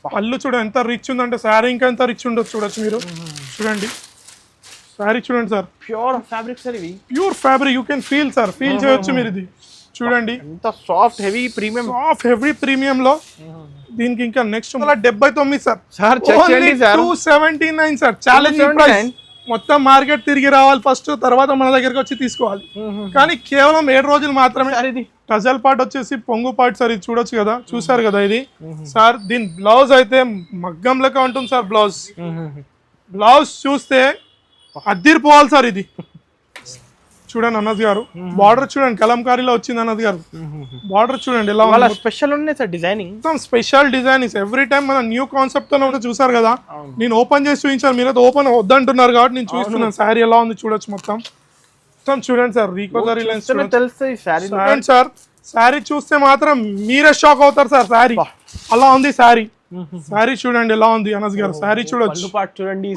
పళ్ళు చూడండి ఎంత రిచ్ ఉందంటే శారీ ఇంకా ఎంత రిచ్ ఉండొచ్చు చూడొచ్చు మీరు. చూడండి శారీ చూడండి సార్, ప్యూర్ ఫ్యాబ్రిక్ సార్ ఇవి. Pure fabric, you can feel sir, feel చేయొచ్చు మీరు. ఇది చూడండి ఎంత soft heavy premium, soft heavy premium లో. దీనికి ఇంకా నెక్స్ట్ 79 సార్. సార్ చెక్ చేయండి సార్, 279 సార్, ఛాలెంజ్ ప్రైస్. మొత్తం మార్కెట్ తిరిగి రావాలి ఫస్ట్, తర్వాత మన దగ్గరికి వచ్చి తీసుకోవాలి. కానీ కేవలం 7 రోజులు మాత్రమే. ఇది టజల్ పార్ట్ వచ్చేసి పొంగు పార్ట్ సార్, ఇది చూడొచ్చు కదా, చూసారు కదా ఇది సార్. దీని బ్లౌజ్ అయితే మగ్గం లెక్క ఉంటుంది సార్. బ్లౌజ్ చూస్తే అద్దిరిపోవాలి సార్. ఇది చూడండి అన్నద్ గారు, బార్డర్ చూడండి కలంకారీలో వచ్చింది అన్నద్ గారు. బార్డర్ చూడండి ఎలా వాళ్ళ స్పెషల్ ఉన్నాయి సార్, డిజైనింగ్ మొత్తం స్పెషల్ డిజైనింగ్. ఎవ్రీ టైం మన న్యూ కాన్సెప్ట్ తో చూసారు కదా, నేను ఓపెన్ చేసి చూపించాను, మీరు ఓపెన్ వద్దంటున్నారు కాబట్టి నేను చూస్తున్నాను. శారీ ఎలా ఉంది చూడొచ్చు, మొత్తం చూడండి సార్. రీకోజరీ లైన్స్ చూడండి సార్. శారీ చూస్తే మాత్రం మీరే షాక్ అవుతారు సార్. శారీ అలా ఉంది శారీ. శారీ చూడండి ఎలా ఉంది అనస్ గారు. శారీ చూడొచ్చు, చూడండి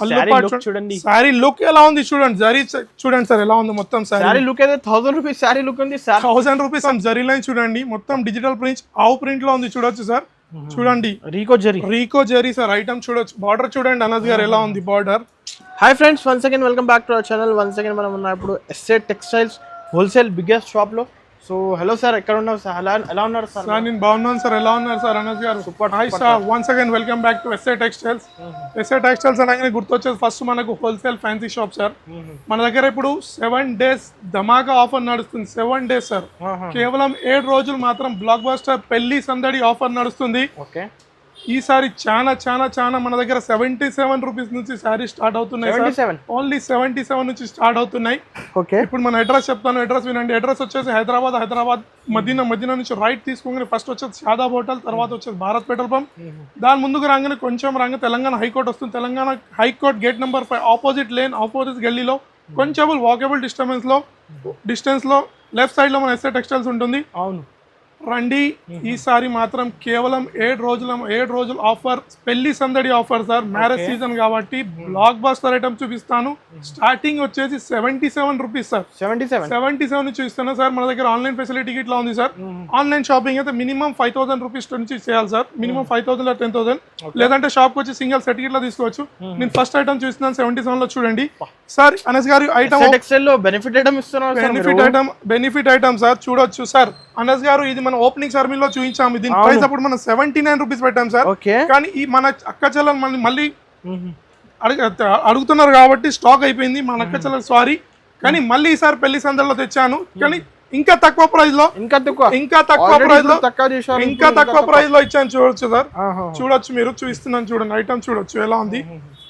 శారీ లుక్ ఎలా ఉంది చూడండి. జరీ చూడండి సార్ ఎలా ఉంది మొత్తం. శారీ లుక్ అయితే 1000 రూపీస్ శారీ లుక్ ఉంది సార్. 1000 రూపీస్ జరీ లైన్ చూడండి, మొత్తం డిజిటల్ ప్రింట్ ఆవు ప్రింట్ లో ఉంది చూడొచ్చు సార్. చూడండి రీకో జరీ సార్ ఐటమ్ చూడొచ్చు. బార్డర్ చూడండి అనస్ గారు ఎలా ఉంది border. Hi friends, once again welcome back to our channel. Once again మనం ఉన్నాం ఇప్పుడు SA textiles wholesale biggest shop లో. సో హలో సార్, ఎక్కడ ఉన్నారు సార్? ఎలా ఉన్నారు సార్? నేను బాగున్నాను సార్, ఎలా ఉన్నారు సార్ అనస్ గారు? Super. Hi sir, once again welcome back to SA textiles. SA textiles అనగానే గుర్తొచ్చేది ఫస్ట్ మనకు హోల్సేల్ ఫ్యాన్సీ షాప్ సార్. మన దగ్గర ఇప్పుడు 7 days ధమాకా ఆఫర్ నడుస్తుంది. 7 days సార్, కేవలం 7 రోజులు మాత్రం బ్లాక్ బస్టర్ పెళ్లి సందడి ఆఫర్ నడుస్తుంది. ఓకే, ఈసారి చాలా చాలా చాలా మన దగ్గర 77 రూపీస్ నుంచి శారీ స్టార్ట్ అవుతున్నాయి. ఓన్లీ 77 నుంచి స్టార్ట్ అవుతున్నాయి. ఓకే, ఇప్పుడు మన అడ్రస్ చెప్తాను, అడ్రస్ వినండి. అడ్రస్ వచ్చేసి హైదరాబాద్ మదీనా నుంచి రైట్ తీసుకుని ఫస్ట్ వచ్చేసి షాదాబ్ హోటల్, తర్వాత వచ్చేసి భారత్ పెట్రోల్ పంప్. దాని ముందుకు రాగానే కొంచెం రాగానే తెలంగాణ హైకోర్టు వస్తుంది. Telangana high court gate number 5 opposite lane, opposite గల్లీలో కొంచెం వాకబుల్ డిస్టెన్స్ లో లెఫ్ట్ సైడ్ లో మన ఎస్ఏ టెక్స్టైల్స్ ఉంటుంది. అవును, రండి. ఈసారి మాత్రం కేవలం 7 రోజులు ఆఫర్, పెళ్లి సందడి ఆఫర్ సార్. మ్యారేజ్ సీజన్ కాబట్టి బ్లాక్ బస్టర్ ఐటమ్ చూపిస్తాను. స్టార్టింగ్ వచ్చేసి 77 రూపీస్ సార్. 77 నుంచి చూపిస్తాను సార్. మన దగ్గర ఆన్లైన్ ఫెసిలిటీ ఇట్లా ఉంది సార్. ఆన్లైన్ షాపింగ్ అయితే మినిమం 5000 రూపీస్ నుంచి చేయాలి సార్. మినిమం 5000 లేదా 10000, లేదంటే షాప్ వచ్చి సింగిల్ సెట్ ఇట్లా తీసుకోవచ్చు. నేను ఫస్ట్ ఐటమ్ చూస్తున్నాను 77 లో. చూడండి సార్ అనస్ గారు, ఐటమ్ బెనిఫిట్ ఐటమ్ సార్ చూడొచ్చు సార్. అనస్ గారు, ఇది మన ఓపెనింగ్ సర్మీలో చూపించాము. దీని ప్రైస్ అప్పుడు మనం 79 రూపీస్ పెట్టాం సార్. కానీ ఈ మన అక్క చెల్లెలు మళ్ళీ అడుగుతున్నారు కాబట్టి స్టాక్ అయిపోయింది. మన అక్క చెల్లెలు సారీ, కానీ మళ్ళీ ఈసారి పెళ్లి సందర్లో తెచ్చాను. కానీ ఇంకా తక్కువ ప్రైస్ లో ఇచ్చాను. చూడొచ్చు సార్, చూడొచ్చు మీరు. చూపిస్తున్నాను చూడండి, ఐటమ్ చూడొచ్చు ఎలా ఉంది.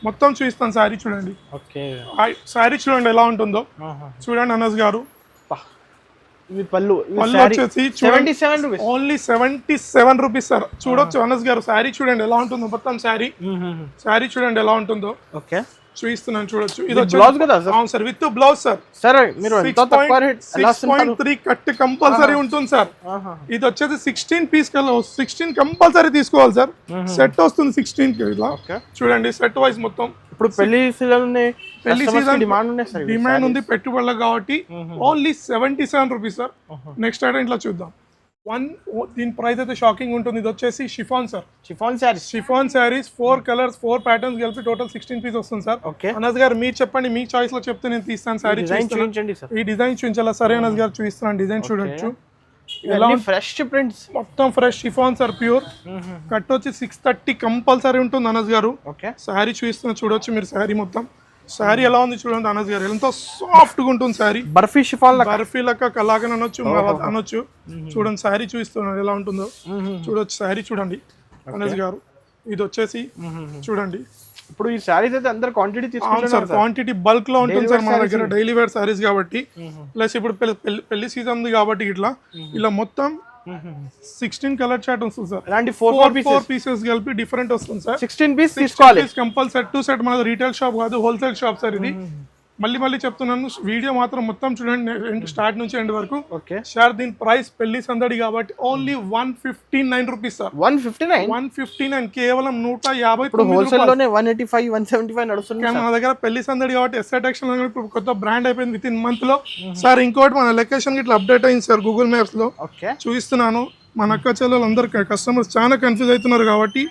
మొత్తం చూపిస్తాను. శారీ చూడండి, శారీ చూడండి ఎలా ఉంటుందో చూడండి అనస్ గారు. పళ్ళు వచ్చేసి ఓన్లీ 77 రూపీస్ సార్. చూడొచ్చు అనస్ గారు, శారీ చూడండి ఎలా ఉంటుందో. మొత్తం శారీ చూడండి ఎలా ఉంటుందో. ఓకే, చూపిస్తున్నాను చూడొచ్చు. ఇది బ్లౌజ్ కదా అవును sir, with blouse sir. Sir మీరు 6.3 కట్ కంపల్సరీ ఉంటుంది సార్. ఇది వచ్చేసి 16 కంపల్సరీ తీసుకోవాలి సార్. సెట్ వస్తుంది 16 కి ఇలా. చూడండి సెట్ వైజ్ మొత్తం. ఇప్పుడు పెళ్లి సీజన్ డిమాండ్ ఉంది పెట్టుబడులకు కాబట్టి only 77 rupees sir. Next item ఇట్లా చూద్దాం. దీని ప్రైస్ అయితే షాకింగ్ ఉంటుంది. ఇది వచ్చేసి chiffon sir. Chiffon saris 4 colours 4 patterns కలిపి టోటల్ 16 పీస్ వస్తుంది సార్. అనస్ గారు మీరు చెప్పండి, మీ చాయిస్ లో చెప్తే నేను తీస్తాను. శారీ ఈ డిజైన్ చూపించాలా? సరే అనస్ గారు చూపిస్తున్నాను. డిజైన్ చూడొచ్చు ఎలా ఫ్రెష్ ప్రింట్స్, మొత్తం fresh chiffon sir. Pure cut వచ్చి 630 కంపల్సరీ ఉంటుంది అనస్ గారు. శారీ చూపిస్తున్నా చూడొచ్చు మీరు. శారీ మొత్తం శారీ ఎలా ఉంది చూడండి అనస్ గారు. ఎంతో సాఫ్ట్ గా ఉంటుంది శారీ. బర్ఫీ లెక్క కలాగన్ అనొచ్చు చూడండి. శారీ చూపిస్తున్నాను ఎలా ఉంటుందో చూడొచ్చు. శారీ చూడండి అనస్ గారు. ఇది వచ్చేసి చూడండి. ఇప్పుడు ఈ సారీస్ అయితే అందరు క్వాంటిటీ తీసుకుంటారు సార్. క్వాంటిటీ బల్క్ లో ఉంటుంది సార్ మన దగ్గర, డైలీ వేర్ సారీస్ కాబట్టి. ప్లస్ ఇప్పుడు పెళ్లి సీజన్ ఉంది కాబట్టి ఇట్లా ఇలా మొత్తం 16 కలర్ చార్ట్ వస్తుంది సార్. అలాంటి 4 పీసెస్ కలిపి డిఫరెంట్ వస్తుంది సార్. 16 పీస్ తీసుకోవాలి కంపల్సరీ. 2 సెట్ మన రీటైల్ షాప్ కాదు, హోల్సేల్ షాప్ సార్ ఇది. మళ్ళీ చెప్తున్నాను, వీడియో మాత్రం మొత్తం చూడండి స్టార్ట్ నుంచి ఎండ్ వరకు. సార్ దీని ప్రైస్ పెళ్లి సందడి కాబట్టి ఓన్లీ 159 రూపీస్ సార్. 159 కేవలం 150. హోల్సేల్ లోనే 185 175 నడుస్తుంది. మన దగ్గర పెళ్లి సందడి కాబట్టి ఎస్ఐ టెక్స్టైల్ ఇప్పుడు కొత్త బ్రాండ్ అయిపోయింది విత్ ఇన్ మంత్ లో సార్. ఇంకోటి మన లొకేషన్ ఇట్లా అప్డేట్ అయింది సార్ గూగుల్ మ్యాప్స్ లో. చూపిస్తున్నాను. మన అక్క చెల్లెలు అందరు కస్టమర్స్ చాలా కన్ఫ్యూజ్ అవుతున్నారు కాబట్టి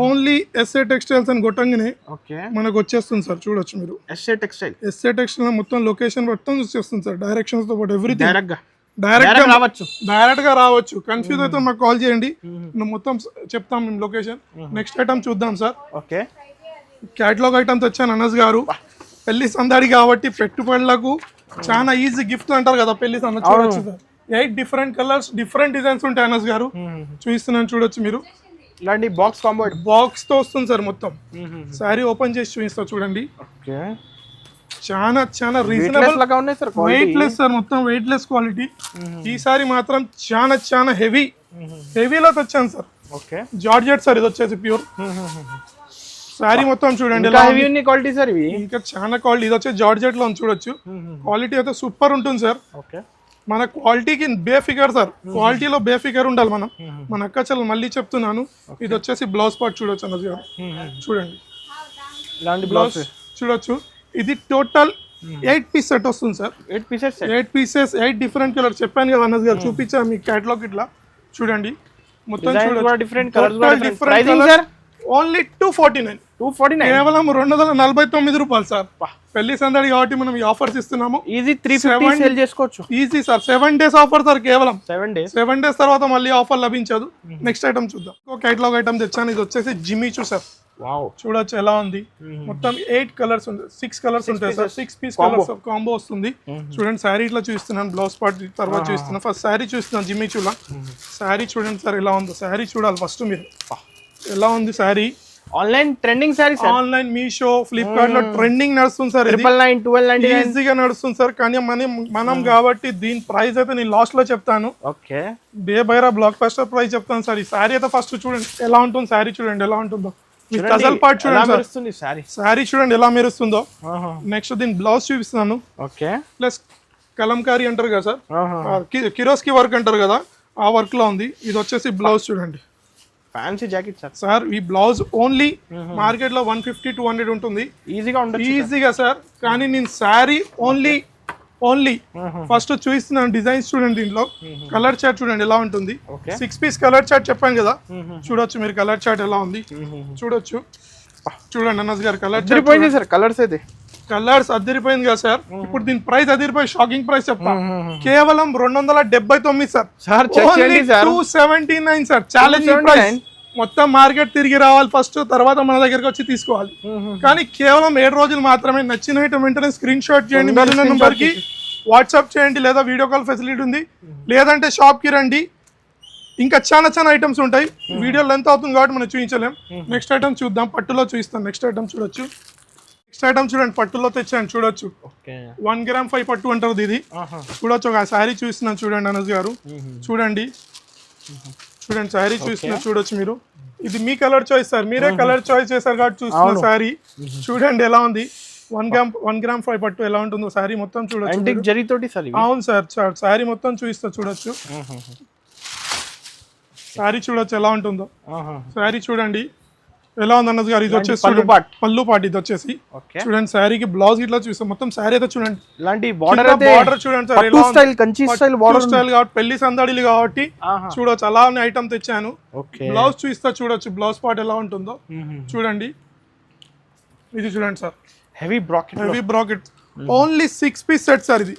ఓన్లీ ఎస్ఏ టెక్స్టైల్స్ అని కొట్టంగానే ఓకే మనకు వచ్చేస్తుంది సార్. చూడొచ్చు మీరు ఎస్ఏ టెక్స్టైల్. ఎస్ఏ టెక్స్టైల్ మొత్తం లొకేషన్ మొత్తం వచ్చేస్తుంది సార్, డైరెక్షన్స్ తో పాటు ఎవ్రీథింగ్ డైరెక్ట్ గా రావచ్చు, డైరెక్ట్ గా రావచ్చు. కన్ఫ్యూజ్ అయితే మాకు కాల్ చేయండి, మొత్తం చెప్తాం మేము లొకేషన్. నెక్స్ట్ ఐటమ్ చూద్దాం సార్. ఓకే క్యాటలాగ్ ఐటమ్స్ వచ్చాను అనస్ గారు. పెళ్లి సందడి కాబట్టి పెట్టుబడులకు చాలా ఈజీ గిఫ్ట్ అంటారు కదా పెళ్లి సందడి. చూడొచ్చు sir 8 different colours different designs ఉంటాయి అనస్ గారు. చూపిస్తున్నాను చూడొచ్చు మీరు. ఇలాంటి బాక్స్ కాంబో బాక్స్ తో వస్తుంది సార్ మొత్తం. సారీ ఓపెన్ చేసి చూపిస్తా చూడండి. ఓకే చాలా చాలా రీజనబుల్, వెయిట్ లెస్ సార్, మొత్తం వెయిట్ లెస్ క్వాలిటీ. ఈసారి మాత్రం చాలా చాలా హెవీలో తెచ్చాను సార్. ఓకే జార్జెట్ సార్, ఇది వచ్చేసి ప్యూర్ సారీ మొత్తం చూడండి. క్వాలిటీ సార్ ఇవి ఇంకా చాలా క్వాలిటీ. ఇది వచ్చి జార్జెట్ లో చూడొచ్చు. క్వాలిటీ అయితే సూపర్ ఉంటుంది సార్. ఓకే మన క్వాలిటీకి బేఫికర్ సార్, క్వాలిటీలో బేఫికర్ ఉండాలి మనం. మన అక్క చెల్లెలు మళ్ళీ చెప్తున్నాను. ఇది వచ్చేసి బ్లౌజ్ పార్ట్ చూడొచ్చు అన్నది గారు. చూడండి ఇలాంటి బ్లౌజ్ చూడొచ్చు. ఇది టోటల్ 8 పీస్ సెట్ వస్తుంది sir. 8 pieces 8 pieces 8 different colour చెప్పాను కదా అన్నది గారు. చూపించా మీ క్యాటలాగ్ ఇట్లా చూడండి మొత్తం చూడొచ్చు. ఓన్లీ 249 కేవలం 249 రూపాయలు సార్. పెళ్లి సందడి కాబట్టి మనం ఈ ఆఫర్స్ ఇస్తున్నాము. ఈజీ 350 సేల్ చేసుకోవచ్చు. Easy sir, 7 days offer sir. కేవలం 7 days తర్వాత మళ్ళీ ఆఫర్ లభించదు. నెక్స్ట్ ఐటమ్ చూద్దాం. ఒక క్యాటలాగ్ ఐటమ్ తెచ్చాను. ఇది వచ్చేసి జిమ్మి చూ సార్. చూడొచ్చు ఎలా ఉంది. మొత్తం 8 కలర్స్ ఉంటాయి, 6 కలర్స్ ఉంటాయి సార్. 6 పీస్ కలర్స్ కాంబో వస్తుంది. చూడండి శారీ ఇట్లా చూస్తున్నాను, బ్లౌజ్ పార్ట్ తర్వాత చూస్తున్నాను. ఫస్ట్ శారీ చూస్తున్నాను జిమ్మి చూలా. శారీ చూడండి సార్ ఎలా ఉందో. శారీ చూడాలి ఫస్ట్ మీరు ఎలా ఉంది sari. Online trending sorry sir. Online Meesho Flipkart లో ట్రెండింగ్ నడుస్తుంది సార్. 999 ఈజీగా నడుస్తుంది సార్. కానీ మనం కాబట్టి దీని ప్రైస్ అయితే నేను లాస్ట్ లో చెప్తాను. ఓకే బేబైరా బ్లాక్ బస్టర్ ప్రైస్ చెప్తాను సార్. ఈ శారీ అయితే ఫస్ట్ చూడండి ఎలా ఉంటుంది. శారీ చూడండి ఎలా ఉంటుందో. కజల్ పార్ట్ చూడండి సార్. శారీ చూడండి ఎలా మెరుస్తుందో. నెక్స్ట్ దీని బ్లౌజ్ చూపిస్తున్నాను. ఓకే ప్లస్ కలంకారీ అంటారు కదా సార్, కిరోస్కి వర్క్ అంటారు కదా, ఆ వర్క్ లో ఉంది. ఇది వచ్చేసి బ్లౌజ్ చూడండి. Fancy jacket sir. ఈ బ్లౌజ్ ఓన్లీ మార్కెట్ లో 150-200 ఉంటుంది ఈజీగా సార్. కానీ నేను శారీ ఓన్లీ ఫస్ట్ చూపిస్తున్నాను. డిజైన్స్ చూడండి, దీంట్లో కలర్ చార్ట్ చూడండి ఎలా ఉంటుంది. 6 పీస్ కలర్ చార్ట్ చెప్పాను కదా. చూడొచ్చు మీరు కలర్ చార్ట్ ఎలా ఉంది. చూడొచ్చు చూడండి అన్నస్ గారు కలర్ చార్ట్. సార్ కలర్స్ అయితే కలర్స్ అదిరిపోయింది కదా సార్. ఇప్పుడు దీని ప్రైస్ అదిరిపోయి షాకింగ్ ప్రైస్ చెప్తా. కేవలం 279 సార్. 279 సార్. Challenge price. మొత్తం మార్కెట్ తిరిగి రావాలి ఫస్ట్, తర్వాత మన దగ్గరకు వచ్చి తీసుకోవాలి. కానీ కేవలం 7 రోజులు మాత్రమే. నచ్చిన ఐటమ్ వెంటనే స్క్రీన్ షాట్ చేయండి, మిగిలిన నెంబర్ కి వాట్సాప్ చేయండి, లేదా వీడియో కాల్ ఫెసిలిటీ ఉంది, లేదంటే షాప్ కి రండి. ఇంకా చాలా ఐటమ్స్ ఉంటాయి. వీడియో లెంత్ అవుతుంది కాబట్టి మనం చూపించలేం. నెక్స్ట్ ఐటమ్ చూద్దాం. పట్టులో చూపిస్తాం. నెక్స్ట్ ఐటమ్ చూడొచ్చు. నెక్స్ట్ ఐటమ్ చూడండి, పట్టులో తెచ్చాను. చూడొచ్చు 1 గ్రామ్ 5 పట్టు అంటారు ఇది. చూడొచ్చు. ఒక శారీ చూస్తున్నాను చూడండి అనస్ గారు. చూడండి శారీ చూస్తున్నారు చూడొచ్చు మీరు. ఇది మీ కలర్ చాయిస్ సార్, మీరే కలర్ చాయిస్ చేశారు కాబట్టి చూస్తున్న శారీ. చూడండి ఎలా ఉంది. 1 గ్రామ్ 5 పట్టు ఎలా ఉంటుందో శారీ మొత్తం చూడొచ్చు. అవును సార్, శారీ మొత్తం చూపిస్తా చూడొచ్చు. శారీ చూడొచ్చు ఎలా ఉంటుందో. శారీ చూడండి ఎలా ఉంది అన్నది గారు. ఇది వచ్చేసి పళ్ళు పాటు. ఇది వచ్చేసి చూడండి శారీకి బ్లౌజ్ ఇట్లా చూస్తాం. మొత్తం శారీ అయితే చూడండి. ఇలాంటి బార్డర్ చూడండి sir. Kanchi style border style కాబట్టి పెళ్లి సందడిలు కాబట్టి చూడొచ్చు అలా ఉన్న ఐటమ్ తెచ్చాను. బ్లౌజ్ చూస్తా చూడొచ్చు. బ్లౌజ్ పార్ట్ ఎలా ఉంటుందో చూడండి. ఇది చూడండి sir, heavy bracket. Only 6 piece set sir. ఇది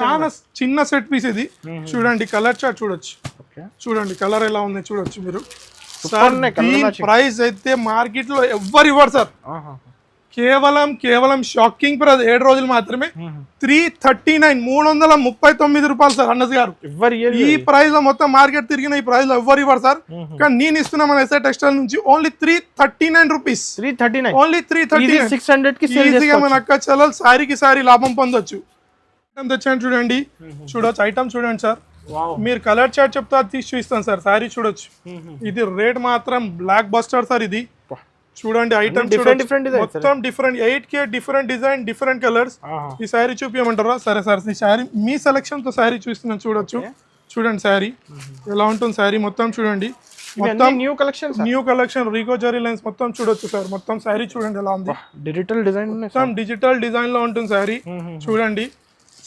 చాలా చిన్న సెట్ పీస్ ఇది. చూడండి కలర్ చార్ట్ చూడొచ్చు. చూడండి కలర్ ఎలా ఉంది చూడొచ్చు మీరు. ప్రైస్ అయితే మార్కెట్ లో ఎవ్వరు ఇవ్వరు సార్. కేవలం షాకింగ్ ప్రైస్. 7 రోజులు మాత్రమే. 339 రూపాయలు సార్ అన్నది గారు. ఈ ప్రైస్ లో మొత్తం మార్కెట్ తిరిగిన ఈ ప్రైస్ లో ఎవ్వరు ఇవ్వరు సార్. కానీ నేను ఇస్తున్నా మన ఎస్ఐ టెక్స్టైల్ నుంచి ఓన్లీ 339 రూపీస్. ఓన్లీ 339. ఈజీగా మన అక్క చెల్లెలు శారీకి శారీ లాభం పొందొచ్చు. ఐటమ్ తెచ్చాను చూడండి. చూడొచ్చు ఐటమ్ చూడండి సార్. మీరు కలర్ చార్ట్ చెప్తా తీసి చూపిస్తాను సార్. శారీ చూడొచ్చు. ఇది రేట్ మాత్రం బ్లాక్ బస్టర్ సార్. ఇది చూడండి ఐటమ్ మొత్తం different 8K different design different colours. ఈ శారీ చూపించమంటారా? సరే సార్, ఈ శారీ మీ సెలెక్షన్ తో శారీ చూస్తున్నాను చూడొచ్చు. చూడండి శారీ ఎలా ఉంటుంది. శారీ మొత్తం చూడండి. మొత్తం న్యూ కలెక్షన్ రీగో జరీ లైన్స్ మొత్తం చూడొచ్చు సార్. మొత్తం శారీ చూడండి ఎలా ఉంది. డిజిటల్ డిజైన్ మొత్తం డిజిటల్ డిజైన్ లో ఉంటుంది శారీ. చూడండి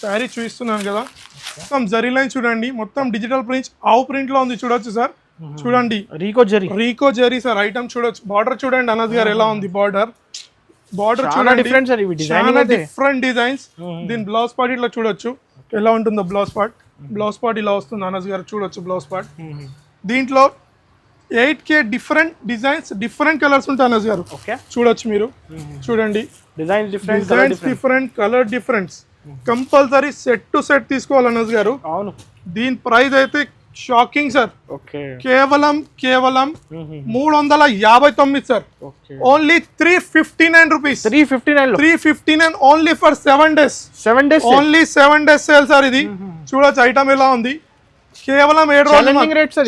శారీ చూపిస్తున్నాను కదా, మొత్తం జరీ లైన్ చూడండి, మొత్తం డిజిటల్ ప్రింట్ ఆవు ప్రింట్ లో ఉంది చూడొచ్చు సార్. చూడండి రీకో జరీ సార్ ఐటమ్ చూడొచ్చు. బార్డర్ చూడండి అనస్ గారు ఎలా ఉంది, బార్డర్ చూడండి చాలా డిఫరెంట్ డిజైన్స్. దీని బ్లౌజ్ పార్ట్ ఇట్లా చూడొచ్చు ఎలా ఉంటుందో. బ్లౌజ్ పార్ట్ ఇలా వస్తుంది అనస్ గారు, చూడొచ్చు బ్లౌజ్ పార్ట్. దీంట్లో 8K different designs, different colours ఉంటాయి అనస్ గారు, చూడొచ్చు మీరు. చూడండి designs different, colour differents. Compulsory set to set తీసుకోవాలి అనస్ గారు. అవును, దీని ప్రైస్ అయితే షాకింగ్ సార్, కేవలం 359 sir. Only 359 rupees. 359 only for 7 days. Only 7 days sale sir ఇది. చూడొచ్చు ఐటమ్ ఎలా ఉంది, కేవలం 7 రోజులు.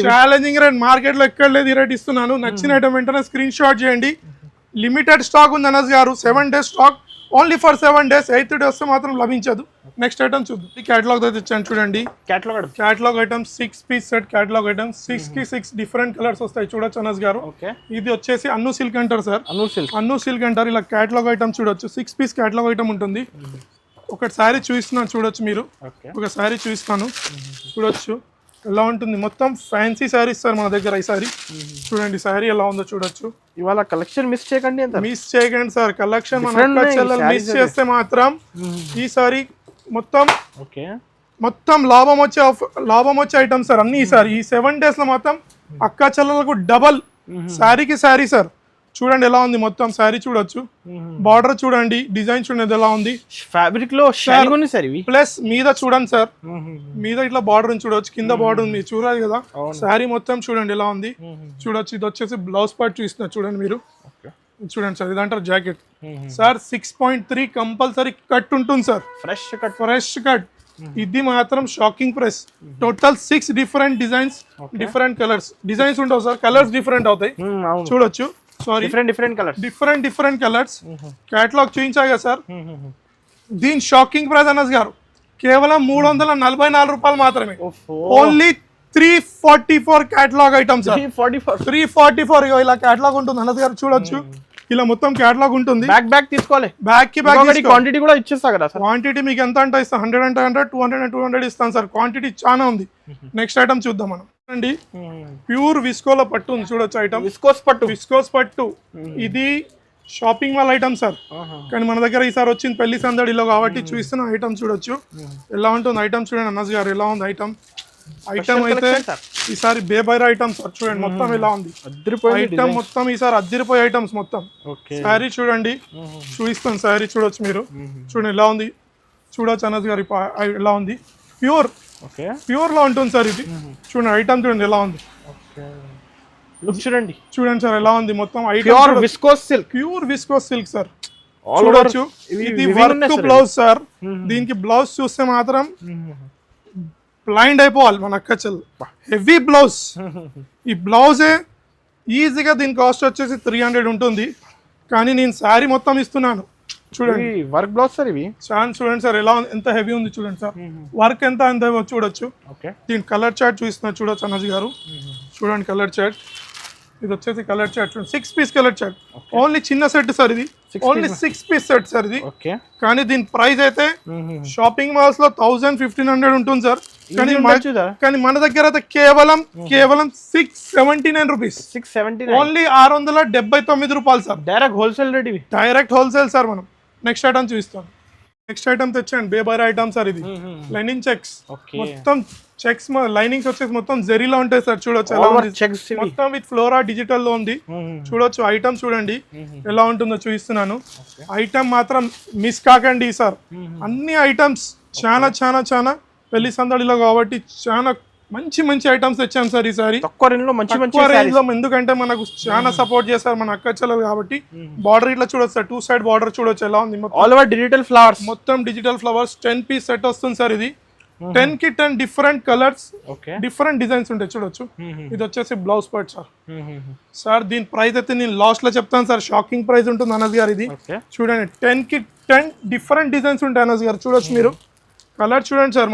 ఛాలెంజింగ్ రేట్, మార్కెట్ లో ఎక్కడ లేదు ఈ రేట్ ఇస్తున్నాను. నచ్చిన ఐటమ్ వెంటనే స్క్రీన్ షాట్ చేయండి. లిమిటెడ్ స్టాక్ ఉంది అనస్ గారు, 7 days stock, only for 7 days. 8th day వస్తే మాత్రం లభించదు. నెక్స్ట్ ఐటమ్ చూద్దాం. ఈ క్యాటలాగ్ అయితే ఇచ్చాను చూడండి. Catalogue item 6 piece set. Catalogue item 6 కి 6 డిఫరెంట్ కలర్స్ వస్తాయి చూడొచ్చు అనస్ గారు. ఇది వచ్చేసి అన్ను సిల్క్ అంటారు సార్, అన్ను సిల్క్ అంటారు. ఇలా క్యాటలాగ్ ఐటమ్ చూడొచ్చు, 6 piece క్యాటలాగ్ ఐటమ్ ఉంటుంది. ఒకటి శారీ చూపిస్తున్నాను చూడొచ్చు మీరు, ఒక శారీ చూపిస్తాను చూడొచ్చు ఎలా ఉంటుంది. మొత్తం ఫ్యాన్సీ శారీస్ సార్ మన దగ్గర. ఈ సారీ చూడండి, శారీ ఎలా ఉందో చూడొచ్చు. ఇవాళ కలెక్షన్ మిస్ చేయకండి సార్. కలెక్షన్ మన మిస్ చేస్తే మాత్రం ఈ సారీ మొత్తం లాభం వచ్చే ఐటమ్ సార్ అన్ని. ఈసారి ఈ 7 days లో మొత్తం అక్క చెల్లెలకు డబల్ శారీకి శారీ సార్. చూడండి ఎలా ఉంది మొత్తం శారీ చూడొచ్చు. బార్డర్ చూడండి, డిజైన్ చూడండి ఎలా ఉంది. ఫ్యాబ్రిక్ లో ప్లస్ మీద చూడండి సార్, మీద ఇట్లా బార్డర్ చూడొచ్చు, కింద బార్డర్ ఉంది చూడాలి కదా. శారీ మొత్తం చూడండి ఎలా ఉంది చూడొచ్చు. ఇది వచ్చేసి బ్లౌజ్ పార్ట్ చూస్తున్నారు చూడండి మీరు. చూడండి సార్, ఇదంటారు జాకెట్ సార్. 6.3 కంపల్సరీ కట్ ఉంటుంది సార్, ఫ్రెష్ కట్. ఇది మాత్రం shocking price. Total 6 different designs, different colours. Designs ఉండవు సార్, కలర్స్ డిఫరెంట్ అవుతాయి చూడొచ్చు. Sorry, different colours. క్యాటలాగ్ చూపించాగా సార్. దీని షాకింగ్ ప్రైస్ అనస్ గారు కేవలం 344 రూపాయలు మాత్రమే. Only 344 catalogue items. 344 ఇలా క్యాటలాగ్ ఉంటుంది అనస్ గారు చూడొచ్చు. ఇలా మొత్తం క్యాటలాగ్ ఉంటుంది. బ్యాక్ తీసుకోవాలి, బ్యాక్ కి బ్యాక్ క్వాంటిటీ కూడా ఇచ్చేస్తా కదా సార్. క్వాంటిటీ మీకు ఎంత అంటే ఇస్తాను, 100 అంటే 100, 200 అంటే 200 ఇస్తాను సార్. క్వాంటిటీ చాలా ఉంది. నెక్స్ట్ ఐటమ్ చూద్దాం మనం. అండి ప్యూర్ విస్కోలో పట్టు ఉంది చూడొచ్చు ఐటమ్. విస్కోస్ పట్టు ఇది షాపింగ్ మాల్ ఐటమ్ సార్, కానీ మన దగ్గర ఈసారి వచ్చింది పెళ్లి సందడిలో కాబట్టి చూపిస్తున్న ఐటమ్ చూడొచ్చు ఎలా ఉంటుంది. ఐటమ్ చూడండి అనస్ గారు ఎలా ఉంది ఐటమ్. ఐటమ్ అయితే ఈసారి బేబైరా ఐటమ్స్ చూడండి మొత్తం ఎలా ఉంది ఐటమ్. మొత్తం ఈసారి అద్దరిపోయే ఐటమ్స్ మొత్తం. శారీ చూడండి, చూపిస్తాను శారీ చూడొచ్చు మీరు. చూడండి ఎలా ఉంది చూడొచ్చు అనస్ గారు ఎలా ఉంది. ప్యూర్ లో ఉంటుంది సార్ ఇది. చూడండి ఐటమ్ చూడండి ఎలా ఉంది. చూడండి సార్ ఎలా ఉంది మొత్తం item. Pure viscose silk sir చూడొచ్చు. ఇది వర్క్ బ్లౌజ్ సార్. దీనికి బ్లౌజ్ చూస్తే మాత్రం బ్లైండ్ అయిపోవాలి మన అక్క చెల్లు. Heavy blouse. ఈ బ్లౌజే ఈజీగా దీని కాస్ట్ వచ్చేసి 300 ఉంటుంది, కానీ నేను శారీ మొత్తం ఇస్తున్నాను చూడండి. వర్క్ బ్లౌజ్ సార్ ఇవి. చూడండి సార్ ఎలా ఎంత హెవీ ఉంది చూడండి సార్. వర్క్ ఎంత చూడొచ్చు. దీని కలర్ చార్ట్ చూస్తున్నారు చూడొచ్చు అనస్ గారు. చూడండి కలర్ చార్ట్. ఇది వచ్చేసి కలర్ చార్ట్ చూడండి, 6 piece కలర్ చార్ట్. ఓన్లీ చిన్న సెట్ సార్ ఇది, ఓన్లీ 6 piece సెట్ సార్ ఇది. కానీ దీని ప్రైస్ అయితే షాపింగ్ మాల్స్ లో 1000-1500 ఉంటుంది సార్. కానీ మన దగ్గర అయితే కేవలం 679 రూపీస్. ఓన్లీ 679 రూపాయలు సార్. డైరెక్ట్ హోల్సేల్ రేట్ ఇవి, డైరెక్ట్ హోల్సేల్ సార్. మనం నెక్స్ట్ ఐటమ్ చూపిస్తాను. నెక్స్ట్ ఐటమ్ తెచ్చండి బేబైరా ఐటమ్ సార్. ఇది లైనింగ్ చెక్స్, మొత్తం చెక్స్ లైనింగ్స్ వచ్చేసి మొత్తం జరీలో ఉంటాయి సార్. చూడొచ్చు ఎలా ఉంది మొత్తం విత్ ఫ్లోరా డిజిటల్ లో ఉంది చూడొచ్చు. ఐటమ్ చూడండి ఎలా ఉంటుందో చూపిస్తున్నాను. ఐటమ్ మాత్రం మిస్ కాకండి సార్. అన్ని ఐటమ్స్ చాలా చాలా చాలా పెళ్లి సందడిలో కాబట్టి చాలా మంచి ఐటమ్స్ తెచ్చాం సార్ ఈసారి. తక్కువ రేంజ్ లో ఎందుకంటే మనకు చాలా సపోర్ట్ చేస్తారు మన అక్క చెల్లెలు కాబట్టి. బార్డర్ ఇట్లా చూడొచ్చు సార్, 2 side బార్డర్ చూడొచ్చు ఎలా ఉంది. ఆల్ ఓవర్ డిజిటల్ ఫ్లవర్స్, మొత్తం డిజిటల్ ఫ్లవర్స్. 10 piece సెట్ వస్తుంది సార్ ఇది. 10 కి 10 డిఫరెంట్ కలర్స్, డిఫరెంట్ డిజైన్స్ ఉంటాయి చూడొచ్చు. ఇది వచ్చేసి బ్లౌజ్ పార్ట్ సార్. సార్ దీని ప్రైస్ అయితే నేను లాస్ట్ లో చెప్తాను సార్, షాకింగ్ ప్రైస్ ఉంటుంది అనస్ గారు ఇది. చూడండి 10 కి 10 డిఫరెంట్ డిజైన్స్ ఉంటాయి అనస్ గారు చూడొచ్చు మీరు. కలర్ చూడండి సార్,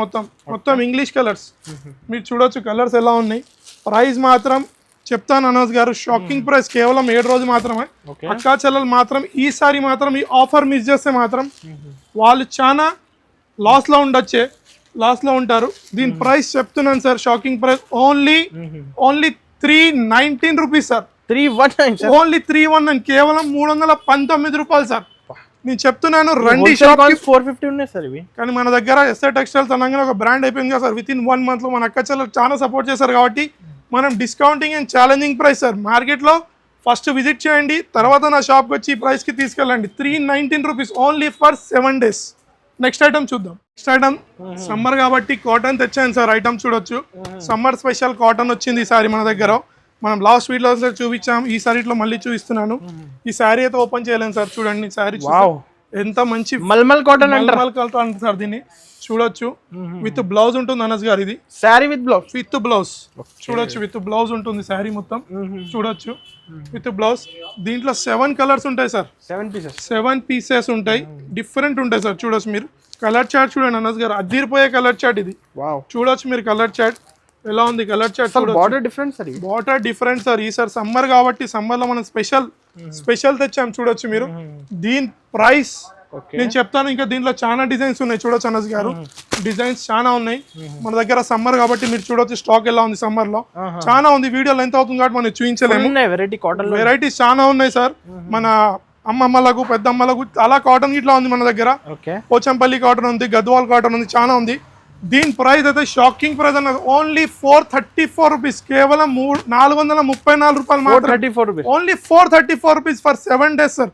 మొత్తం ఇంగ్లీష్ కలర్స్ మీరు చూడొచ్చు. కలర్స్ ఎలా ఉన్నాయి. ప్రైస్ మాత్రం చెప్తాను అనస్ గారు, షాకింగ్ ప్రైస్. కేవలం 7 రోజులు మాత్రమే. అక్కా చెల్లెలు మాత్రం ఈసారి మాత్రం ఈ ఆఫర్ మిస్ చేస్తే మాత్రం వాళ్ళు చాలా లాస్ లో ఉంటారు. దీని ప్రైస్ చెప్తున్నాను sir, shocking price only 319 rupees sir. 319 only 319, కేవలం 319 రూపాయలు సార్. నేను చెప్తున్నాను రండి షాప్ 450 ఉన్నాయి సార్ ఇవి. కానీ మన దగ్గర ఎస్ఆర్ టెక్స్టైల్స్ అనగానే ఒక బ్రాండ్ అయిపోయింది కదా సార్. విత్ ఇన్ 1 month లో మన అక్క చెల్లెలు చాలా సపోర్ట్ చేశారు కాబట్టి మనం discounting and challenging price sir. మార్కెట్లో ఫస్ట్ విజిట్ చేయండి, తర్వాత నా షాప్కి వచ్చి ఈ ప్రైస్కి తీసుకెళ్ళండి. 319 rupees only for 7 days. Next item చూద్దాం. నెక్స్ట్ ఐటమ్ సమ్మర్ కాబట్టి కాటన్ తెచ్చాను సార్. ఐటమ్ చూడొచ్చు, సమ్మర్ స్పెషల్ కాటన్ వచ్చింది ఈసారి మన దగ్గర. మనం లాస్ట్ వీడియోలో చూపించాం, ఈ సారీలో మళ్ళీ చూపిస్తున్నాను. ఈ శారీ అయితే ఓపెన్ చేయలేను సార్. చూడండి శారీ ఎంత మంచి మల్మల్ కాటన్ కాటన్ సార్. దీన్ని చూడొచ్చు, విత్ బ్లౌజ్ ఉంటుంది అనస్ గారు. ఇది శారీ విత్ బ్లౌజ్ చూడొచ్చు, విత్ బ్లౌజ్ ఉంటుంది శారీ మొత్తం. చూడొచ్చు విత్ బ్లౌజ్. దీంట్లో 7 కలర్స్ ఉంటాయి సార్. 7 పీసెస్ ఉంటాయి, డిఫరెంట్ ఉంటాయి సార్. చూడొచ్చు మీరు కలర్ చార్ట్ చూడండి అనస్ గారు, అదిరిపోయే కలర్ చార్ట్ ఇది. చూడొచ్చు మీరు కలర్ చార్ట్ ఎలా ఉంది. Colour chart border different sir. ఈసారి సమ్మర్ కాబట్టి సమ్మర్ లో మనం స్పెషల్ తెచ్చాం. చూడొచ్చు మీరు. దీని ప్రైస్ నేను చెప్తాను. ఇంకా దీంట్లో చాలా డిజైన్స్ ఉన్నాయి. చూడొచ్చు అనస్ గారు, డిజైన్స్ చాలా ఉన్నాయి మన దగ్గర. సమ్మర్ కాబట్టి మీరు చూడొచ్చు స్టాక్ ఎలా ఉంది. సమ్మర్ లో చాలా ఉంది. వీడియోలో ఎంత అవుతుంది కాబట్టి మనం చూపించలేము. వెరైటీస్ చాలా ఉన్నాయి సార్. మన అమ్మమ్మలకు పెద్దమ్మలకు అలా కాటన్ ఇట్లా ఉంది మన దగ్గర. పోచంపల్లి కాటన్ ఉంది, గద్వాల్ కాటన్ ఉంది, చాలా ఉంది. దీని ప్రైస్ అయితే షాకింగ్ ప్రైస్ అన్నది ఓన్లీ 434 రూపీస్. కేవలం 434 రూపాయలు మాత్రం. Only 434 rupees for 7 days sir.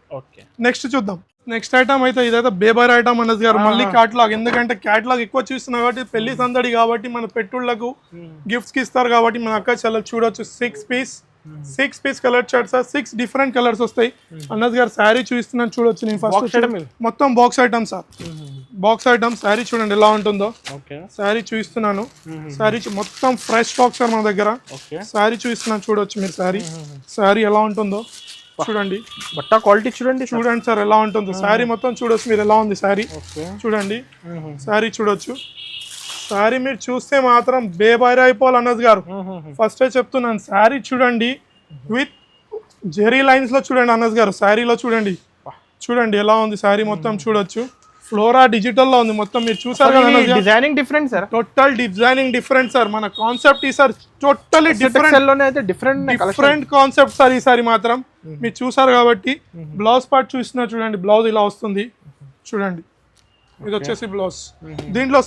Next చూద్దాం. నెక్స్ట్ ఐటమ్ అయితే ఇదైతే బేబర్ ఐటమ్ అనస్ గారు. మళ్ళీ క్యాటలాగ్, ఎందుకంటే క్యాటలాగ్ ఎక్కువ చూస్తున్నాం కాబట్టి, పెళ్లి సందడి కాబట్టి మన పెట్టుళ్లకు గిఫ్ట్స్ కి ఇస్తారు కాబట్టి మన అక్క చాలా చూడొచ్చు. 6 piece colour chart sir. 6 different colours వస్తాయి. అనస్ గారు శారీ చూపిస్తున్నాను చూడొచ్చు. నేను ఫస్ట్ మొత్తం box item sir. Box item sari చూడండి ఎలా ఉంటుందో. శారీ చూపిస్తున్నాను. శారీ మొత్తం ఫ్రెష్ స్టాక్ సార్ మన దగ్గర. శారీ చూపిస్తున్నాను చూడొచ్చు మీరు. శారీ ఎలా ఉంటుందో చూడండి. బట్ట క్వాలిటీ చూడండి సార్ ఎలా ఉంటుందో. శారీ మొత్తం చూడొచ్చు మీరు ఎలా ఉంది. శారీ చూడండి. శారీ చూడొచ్చు. శారీ మీరు చూస్తే మాత్రం బేబైర్ అయిపోవాలి అనస్ గారు. ఫస్ట్ చెప్తున్నాను, శారీ చూడండి విత్ జెరీ లైన్స్ లో చూడండి అనస్ గారు. శారీలో చూడండి ఎలా ఉంది. శారీ మొత్తం చూడొచ్చు. ఫ్లోరా డిజిటల్ లో ఉంది మొత్తం. మీరు చూసారు కదా, designing different sir. Total designing different sir. మన కాన్సెప్ట్ ఈసారి టోటల్లీ డిఫరెంట్ కాన్సెప్ట్ సార్. ఈసారి మాత్రం మీరు చూసారు కాబట్టి. బ్లౌజ్ పార్ట్ చూసినా చూడండి. బ్లౌజ్ ఇలా వస్తుంది చూడండి. ఇది వచ్చేసి బ్లౌజ్. దీంట్లో